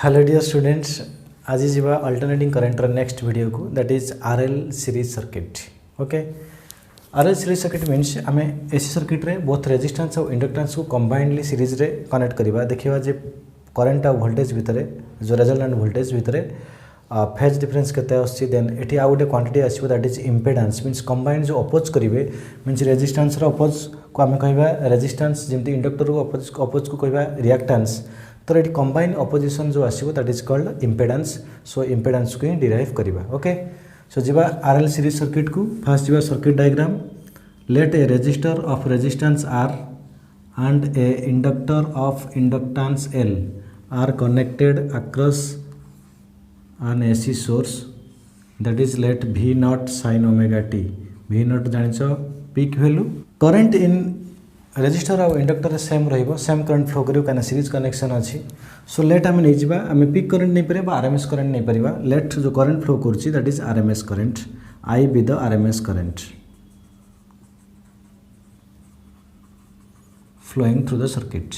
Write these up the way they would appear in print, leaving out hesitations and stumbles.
Hello dear students, आज जीवा alternating करेंटर नेक्स्ट वीडियो को that is RL series circuit. Okay, RL series circuit means आम AC circuit रे बोथ रेजिस्टेंस और इंडक्टेंस को कंबाइंडली सीरीज रे कनेक्ट करवा देखा जे करंट और वोल्टेज भितर जो रेजल्टेंट वोल्टेज भितर फेज डिफरेंस केते आछि। देन एठी आ गोटे क्वांटिटी आसीबो that is impedance means combined जो अपोज करिवे मीन्स रेजिस्टेंस रो अपोज को आम कहबा रेजिस्टेंस, जेमती इंडक्टर को अपोज को कहबा रिएक्टेंस। तो ये कंबाइन अपोजिशन जो आसीबो that is called impedance. So impedance को ही डिराइव करिवा। ओके, सो जीवा आरएल सीरीज सर्किट को फर्स्ट जीवा circuit diagram. Let a resistor of resistance R and a inductor of inductance L are connected across an AC source that is let V naught sin omega t. V naught जानिछो peak value. Current in resistor और inductor same रहिबो, same current flow करियो काना series connection अछि। So let आमे नै जिबा, आमे पीक करंट नै परिबा, आरएमएस करंट नै परिबा। लेट जो करंट फ्लो करछि that is RMS current, I be the RMS current flowing through the circuit.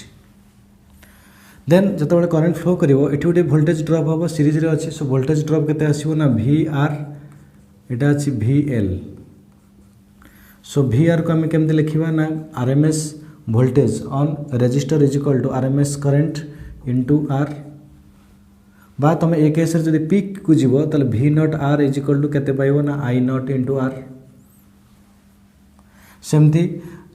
Then जतो बळे करंट फ्लो करिवो एठी गोटे वोल्टेज ड्रॉप हबो सीरीज रे अछि। सो वोल्टेज ड्रॉप केते आसीबो ना VR, एटा अछि VL। सो VR को हम केमते लिखिबा ना RMS voltage on resistor is equal to RMS current into R। बा तमे एक केस रे जदि पीक को जिवो तले V naught R is equal to केते पाइबो ना I नॉट इनटू R। सेमती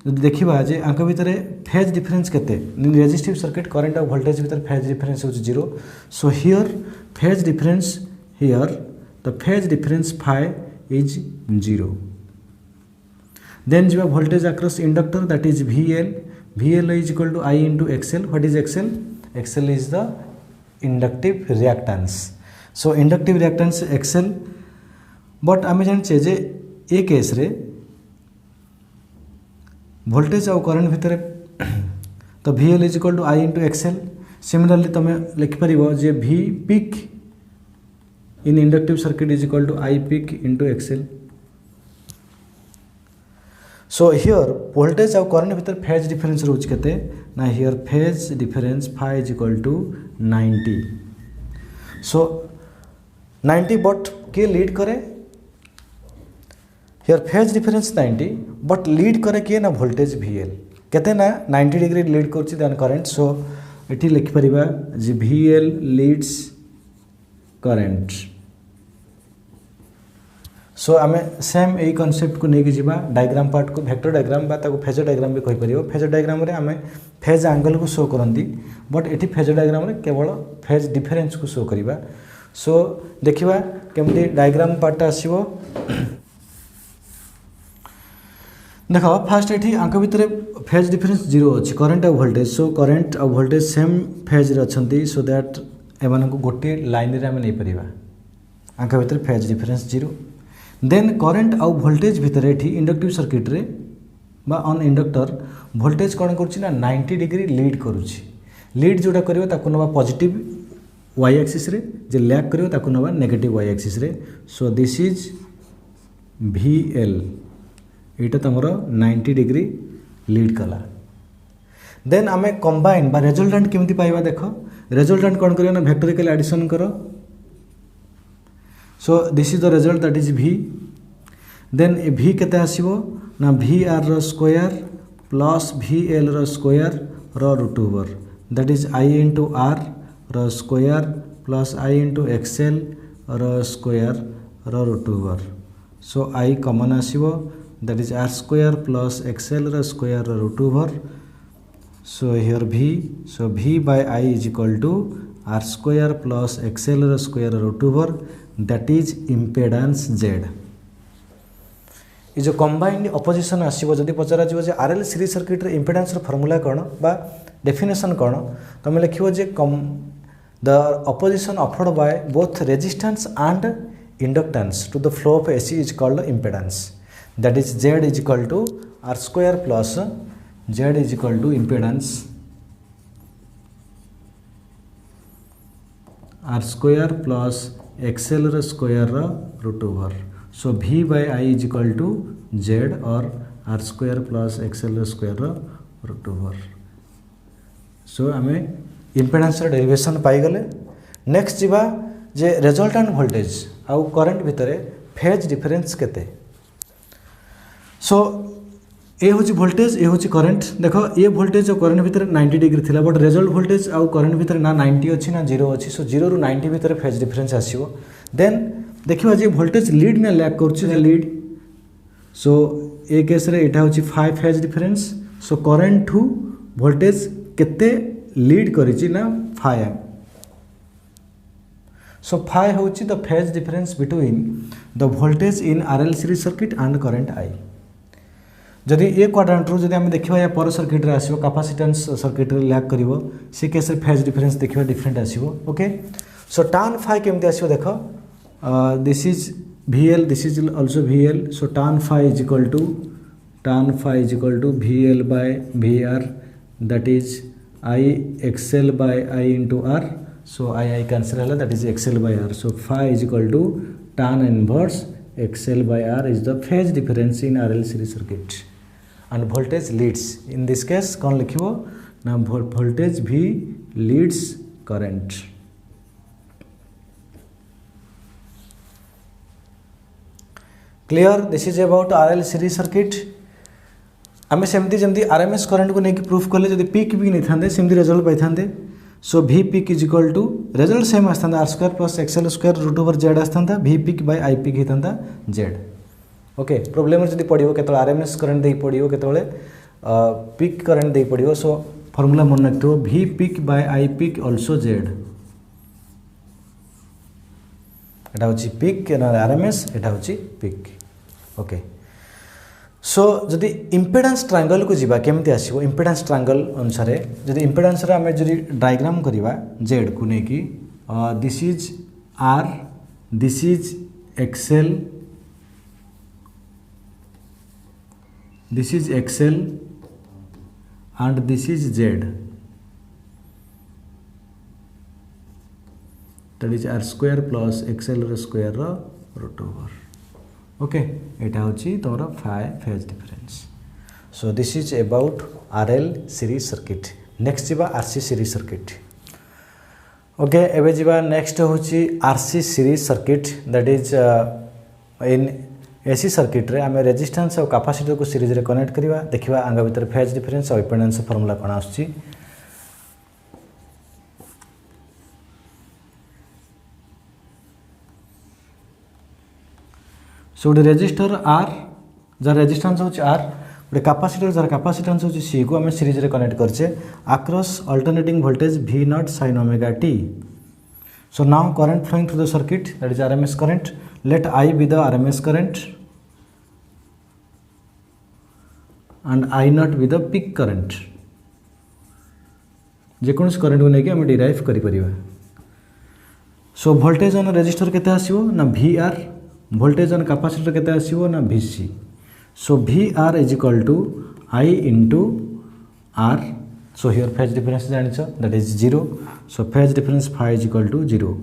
देखा जे आंक भितर फेज डिफरेंस केते रेजिस्टिव सर्किट करंट और वोल्टेज भितर फेज डिफरेंस हो 0। So here phase difference, here the phase difference phi is 0। Then जीवा voltage across inductor that is VL। VL is equal to I into XL। What is XL? XL is the inductive reactance. So inductive reactance XL। But आम जाने जे ए case रे voltage और current भितर तो VL is equal to I into XL। Similarly तुम लिखिपर जे V peak in inductive circuit is equal to I peak into XL। So here voltage और करंट भितर फेज डिफरेंस रोज केते ना, here phase difference phi is equal to 90। So 90 बट के लीड करे, हियर फेज डिफरेंस 90 बट लीड करे किए ना वोल्टेज VL केते ना 90 डिग्री लीड करछि देन करंट। सो एठी लिखि परिबा जे VL लीड्स करंट। सो आमे सेम एई कांसेप्ट को नेकी जिबा डायग्राम पार्ट को वेक्टर डायग्राम बा ताको फेजर डायग्राम भी कहि परिबो। फेजर डायग्राम रे आमे फेज एंगल को शो करंती, बट एठी फेजर डायग्राम रे केवल फेज डिफरेंस को शो करिबा। सो देखिबा केमती डायग्राम पार्ट आसीबो। देखो फास्ट एठी आंक भितर फेज डिफरेंस 0 अछि, करंट और वोल्टेज। सो करंट और वोल्टेज सेम फेज रे अछंती, सो दैट एमान को गोटे लाइन रे हम नै परिबा। आंक भितर फेज डिफरेंस 0। देन करंट और वोल्टेज भितर एठी इंडक्टिव सर्किट रे बा ऑन इंडक्टर वोल्टेज कोन करछि ना 90 डिग्री लीड करूछि। लीड जोटा करिवो ताको नबा पॉजिटिव y एक्सिस रे, जे लैग करिवो ताको नबा नेगेटिव y एक्सिस रे। सो दिस इज VL, एटा तमर 90 डिग्री लीड कला। देन आमे कंबाइन बा रिजल्टेंट केमती पाइबा देखो। रिजल्टेंट कोन करियो ना वेक्टोरिकल एडिशन करो। So this is the result that is V। Then ए V केते आसीबो ना VR रो स्क्वायर प्लस VL रो स्क्वायर रो root over that is I into R रो square plus I into XL रो स्क्वायर रो root over. So I common आसीबो that is R square plus XL square root over। so here V, so V by I is equal to R square plus XL square root over that is impedance Z। ये जो combined opposition आसीबो जदि पचरा जिवो जे RL series circuit रे impedance रो formula कोन बा definition कोन, तमे लिखिबो जे the opposition offered by both resistance and inductance to the flow of AC is called impedance। that is Z is equal to R square plus Z is equal to impedance R square plus XL square root over। so V by I is equal to Z or R square plus XL square root over। so आमे impedance derivation पाई गले। Next जीवा जे resultant voltage आउ current भितर phase difference केते। सो ये हूँ voltage ये हूँ करंट देख ये वोल्टेज और करंट भितर 90 डिग्री थिला बट रिजल्ट वोल्टेज आउ करंट भितर ना 90 अच्छी ना 0 अच्छी। सो 0 ରୁ 90 भितर फेज डिफरेंस आसीबो। देन देखिबा जे वोल्टेज लीड ना लैग करछि लीड। सो ए केस रे एटा होछि 5 phase difference. So current to voltage केते लीड करिछि ना 5 एम। सो 5 होछि the phase difference between the voltage in RL series circuit and current I. जदि ए क्वाड्रेंट रू जदि आम देखा या पर सर्किट रे आसीबो कैपेसिटेंस सर्किट रे लैग करिवो से केस रे फेज डिफरेंस देखिबा डिफरेंट आसीबो। ओके सो tan phi केमति आसीबो देखो this is VL this is also VL। So tan phi is equal to VL by VR that is I XL by I into R। So I cancel हला that is XL by R। So phi is equal to tan inverse XL by R is the phase difference in RL series circuit and voltage leads in this case कौन लिखिबो ना voltage V leads current। clear this is about RL series circuit। आमे सेमती जेमती RMS current को नेकी proof कले जदि peak भी नहीं थांदे सेमती रिजल्ट पाई थांदे। So V peak is equal to result same आसता R square plus XL square root over Z आसता V peak by I peak होता Z। ओके प्रोब्लेम जब पड़ो के RMS करंट दे पड़ो के पीक करंट दे पड़ो। सो फॉर्मूला मन रखिथो V peak by I peak also Z। एटा होची पीक RMS एटा होची पीक। ओके सो जदि इम्पेडेंस ट्रायंगल को जीवा केमती आसीबो इम्पेडेंस ट्रायंगल अनुसार जदि इम्पेडेंस रे आमे जदि डायग्राम करिवा Z को ने कि this is R this is XL and this is Z that is R square plus XL square root over। Okay एटा होची तोरा phase difference. So this is about RL series circuit. Next जीवा RC series circuit. Okay एबे जीवा next होची RC series circuit that is in AC circuit रे आमे resistance और capacitor को सीरीज रे कनेक्ट करिवा देखिबा आंगा भीतर फेज डिफरेंस और इम्पीडेंस फार्मूला कोन आछी। सो गोटे रेजिस्टर R जार रेजिस्टेंस होची R गोटे कैपेसिटर जार कैपेसिटेंस होची C को आम सीरीज रे कनेक्ट करछे across alternating voltage V0 sin omega t। So now current flowing through the circuit that is RMS current. Let I be the RMS current and I0 be the peak current. जेकोनस current को लेके आम derive करि परिबा। So voltage on resistor केते आसीबो ना VR voltage on capacitor केते आसीबो ना VC। So VR is equal to I into R। So here phase difference जानिछ that is 0। So phase difference phi is equal to 0।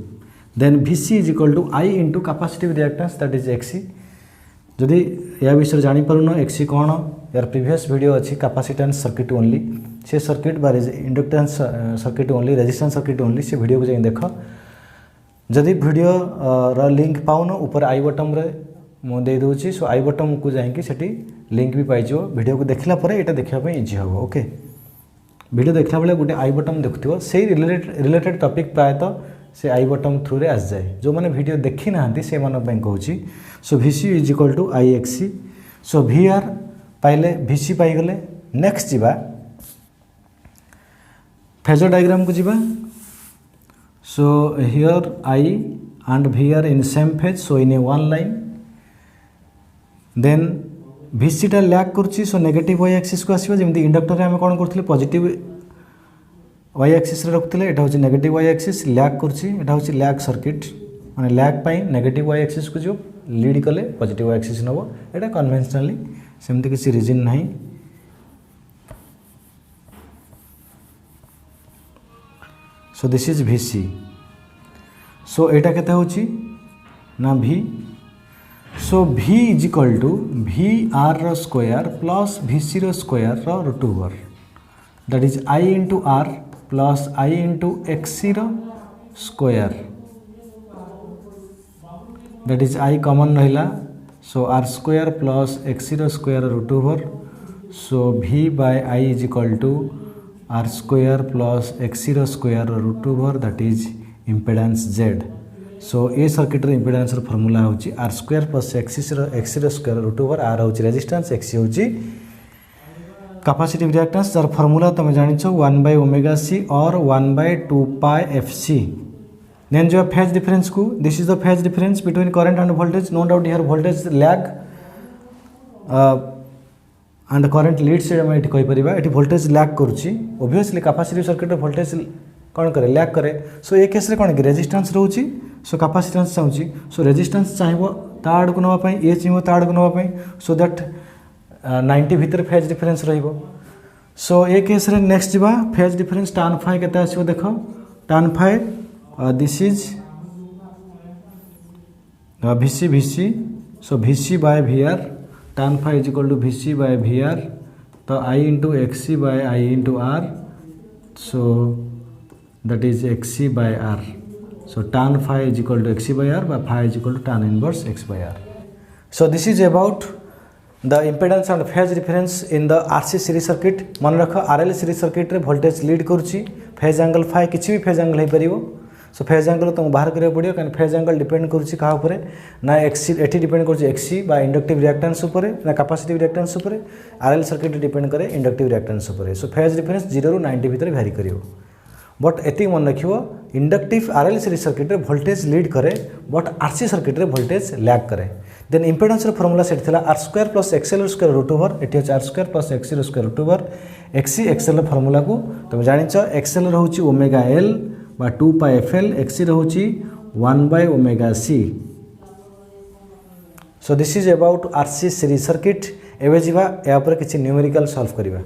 Then VC is equal to I into capacitive reactance that is XC। जदि या विषय जानि पारुनो XC कोन यार previous video अछि capacitance circuit only से सर्किट बारे inductance circuit only resistance circuit only से वीडियो को जाई देखो। जदि वीडियो रा लिंक पाउन ऊपर आई बटन रे मु दे दोची। सो आई बटन को जाई कि सेठी लिंक भी पाई जो वीडियो को देखला परे एटा देखिया पे इजी हो। ओके वीडियो देखला बेले गोटे आई बटन देखथिबो से रिलेटेड टॉपिक प्राय तो से आई बटन थ्रू रे आस जाए जो माने वीडियो देखि नाहंती से मानो बैंक कहूची। So VC is equal to IXC। So VR पाइले VC पाई गले। नेक्स्ट जीवा फेजर डायग्राम को जीवा। So here I and V are in same phase, so in a one line. Then VC टा लैग करछि सो नेगेटिव y एक्सिस को आसीबो जेमति inductor रे हम कोन करथिले पॉजिटिव y एक्सिस रे रखथिले एटा होछि नेगेटिव y एक्सिस लैग करछि एटा होछि लैग सर्किट माने लैग पई नेगेटिव y एक्सिस को जो लीड कले पॉजिटिव y एक्सिस नबो एटा कन्वेंशनली सेमति किसी रीजन नाही। So this is VC। So एटा केते होची ना V। So V is equal to VR रो स्क्वायर प्लस VC रो स्क्वायर रो root over that is I into R plus I into XC रो square that is I common रहिला so R square plus XC रो square root over so v बाय I is equal to R square plus XC रो square root over that is impedance z so ए circuit impedance formula होची R square plus XC रो square root over R होची resistance XC होची capacitive reactance जर formula तुम जान 1/ωc और 1/2πfc देन जो फेज डिफरेंस को this is the phase difference between current and voltage no doubt here voltage lag and current leads ये कही परिबा एटी वोल्टेज लैग करूची ऑब्वियसली कैपेसिटिव सर्किट रे वोल्टेज कौन करे लैग करे सो ए केस रे कौन कि रेजिस्टेंस रहउची सो कैपेसिटेंस चाहूची सो रेजिस्टेंस चाहिबो ता आड़ को नवा पई ए चाहिबो ता आड़ को नवा पई सो दैट 90 भितर फेज डिफरेंस रहिबो सो ए केस रे नेक्स्ट जिबा फेज डिफरेंस tan phi केते आसीबो देखो tan phi this is VC so VC by VR tan phi is equal to VC by VR तो I into XC by I into R so that is XC by R so tan phi is equal to XC by R बा phi is equal to tan inverse X by R so this is about the impedance and phase difference in the RC series circuit मन रख RL series circuit रे voltage lead करूची phase angle phi किछि भी phase angle हे परिबो सो phase angle तुम बाहर करिया पड़ियो कान phase angle डिपेंड करूची कहा ऊपर ना XC एठी डिपेंड करूची XC बा इंडक्टिव रिएक्टेंस ऊपर ना कैपेसिटिव रिएक्टेंस ऊपर RL सर्किट डिपेंड करे इंडक्टिव रिएक्टेंस ऊपर सो phase difference 0 रु 90 भीतर वेरी करियो बट एति मन रखियो इंडक्टिव RL series सर्किट रे वोल्टेज लीड करे बट RC सर्किट रे वोल्टेज लैग करे देन इंपेडेंस फॉर्मूला सेट थिला R square plus XL square root over एटी R square plus XC square root over XC XL formula को तुम जानिछ XL रहउची ओमेगा एल बा 2πfl एक्सी रहउची 1/ωc so this is about RC series circuit एबे जिबा या पर किछि न्यूमेरिकल सॉल्व करिबा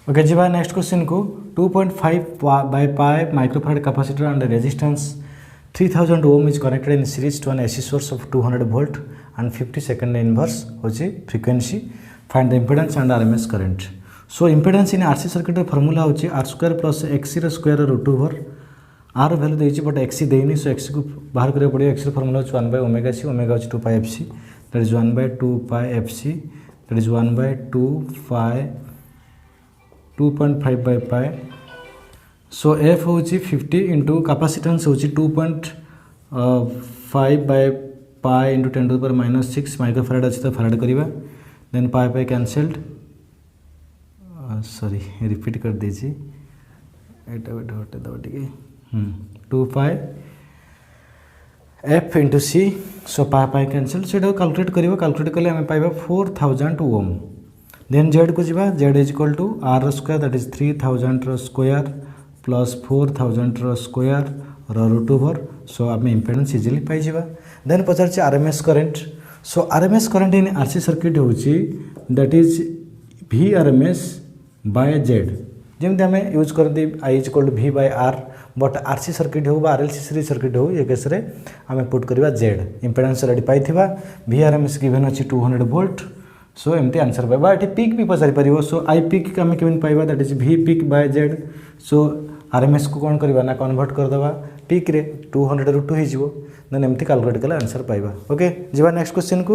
ओके जी नेक्स्ट क्वेश्चन को 2.5 microfarad capacitor and resistance 3000 ohm is connected in series to an AC source of 200 volt and 50 second inverse होची frequency find the impedance and RMS current so impedance in RC circuit formula होची R square plus XC square root over R value देछि but XC देइनी so XC को बाहर करे पड़ियो XC formula होची 1/ωc omega होची 2πfc that is 1/2πfc that is 1/2.5 so F होची 50 इंटू कैपेसिटेंस होची 2.5/π इंटू 10⁻⁻6 माइक्रोफैराड अछि तो फैराड करिबा than pi cancelled sorry repeat कर दीजिए एटा बेटा हटे दबा टिके 2π f इंटू c सो पाई कैंसल सेटा कैलकुलेट करिबा कैलकुलेट कले हमें पाइबा 4000 ओम देन z को जीवा z is equal to r square that is 3000 square plus 4000 square root over so आम इंपेडेंस इजिली पाई जीवा देन पचार RMS current so RMS current in RC circuit होची that is VRMS by z जमती आम use कर दी I is equal to V by R but RC circuit हो RLC सीरीज सर्किट हो ये केस रे आम पुट करवा z इंपेडेंस रेडी पाई VRMS गिवन अच्छी 200 वोल्ट सो एमती आंसर पाइबा ये पिक भी पचारि पार सो आई पिक आम केमी पाइबा that is V peak by z so RMS को कौन करवा ना कन्वर्ट करदे पिक रे 200 * 2 हो देन एमती कैलकुलेट कले आंसर पाइबा ओके जीवा नेक्स्ट क्वेश्चन को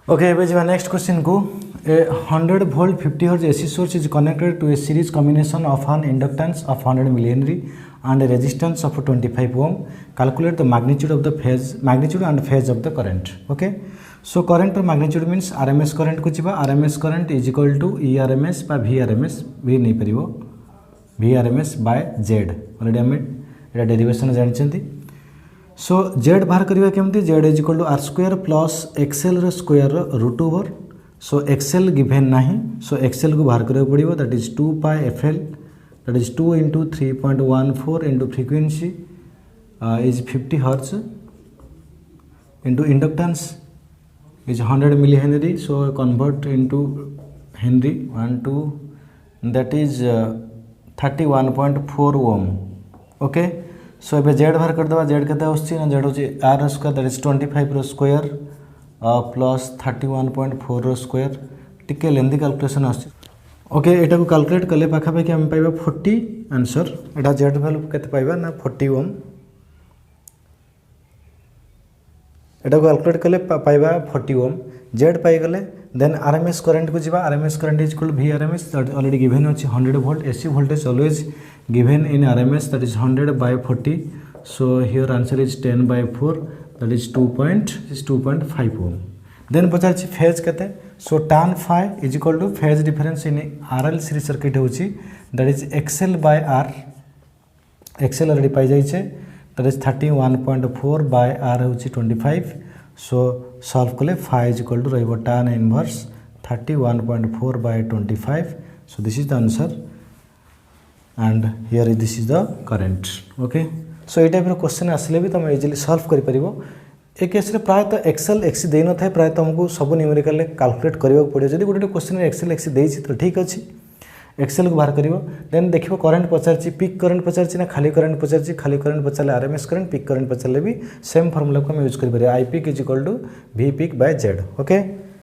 ओके एबे जीवा नेक्स्ट क्वेश्चन को a 100 volt 50 hertz AC source is connected to a series combination of an inductance of 100 millihenry and a resistance of 25 ohm calculate the magnitude of the magnitude and phase of the current okay so current or magnitude means RMS current को जीवा RMS current is equal to ERMS by VRMS भी नहीं परिबो VRMS by Z already हम एटा derivation जानिछंती सो Z बाहर करिवा केमती Z is equal to R square plus XL रो square root over so XL given नाही so XL को बाहर करिवा पड़िबो that is 2πfl that is 2 into 3.14 into frequency is 50 hertz into inductance is 100 millihenry so convert into henry 1 2 that is 31.4 ohm okay so एबे z बाहर कर दबा z केते आछी ना z होची r स्क्वायर that is 25 रो स्क्वायर प्लस 31.4 रो स्क्वायर टिके लेंदी कैलकुलेशन आसुची ओके एटा को कैलकुलेट कले पाखापाखि आम पाइबा 40 आंसर एटा जेड वैल्यू केते पाइबा ना 40 ओम एटा को कैलकुलेट कले पाइबा 40 ओम जेड पाई गले देन आरएमएस करंट को जीवा RMS current is equal VRMS that already given अछि 100 volt AC voltage always given in RMS that is 100 by 40 so here answer is 10 by 4 that is 2.5 ohm then Pachar phase केते so tan phi is equal to phase difference in RL series circuit होची that is XL by R XL already पाई जाई छे that is 31.4 by R होची 25 so solve कले phi is equal to रहिबो tan inverse 31.4 by 25 so this is the answer and here this is the current okay so ये type question आसले भी तुम easily solve कर परिबो ए केस रे प्रायतः Excel XC दे न थाए प्रायतः तुमको सब न्यूमेरिकल कैलकुलेट करबा पड़े जदि गोटे क्वेश्चन रे एक्सेल एक्सी देछि तो ठीक अछि एक्सेल को बाहर करिवो देन देखिबो करंट पचारछि पिक करंट पचारछि ना खाली करंट पचारछि खाली करंट पचारले आरएमएस करंट पिक करंट पचारले भी सेम फार्मूला को हम यूज कर परिबो I peak = V peak by Z okay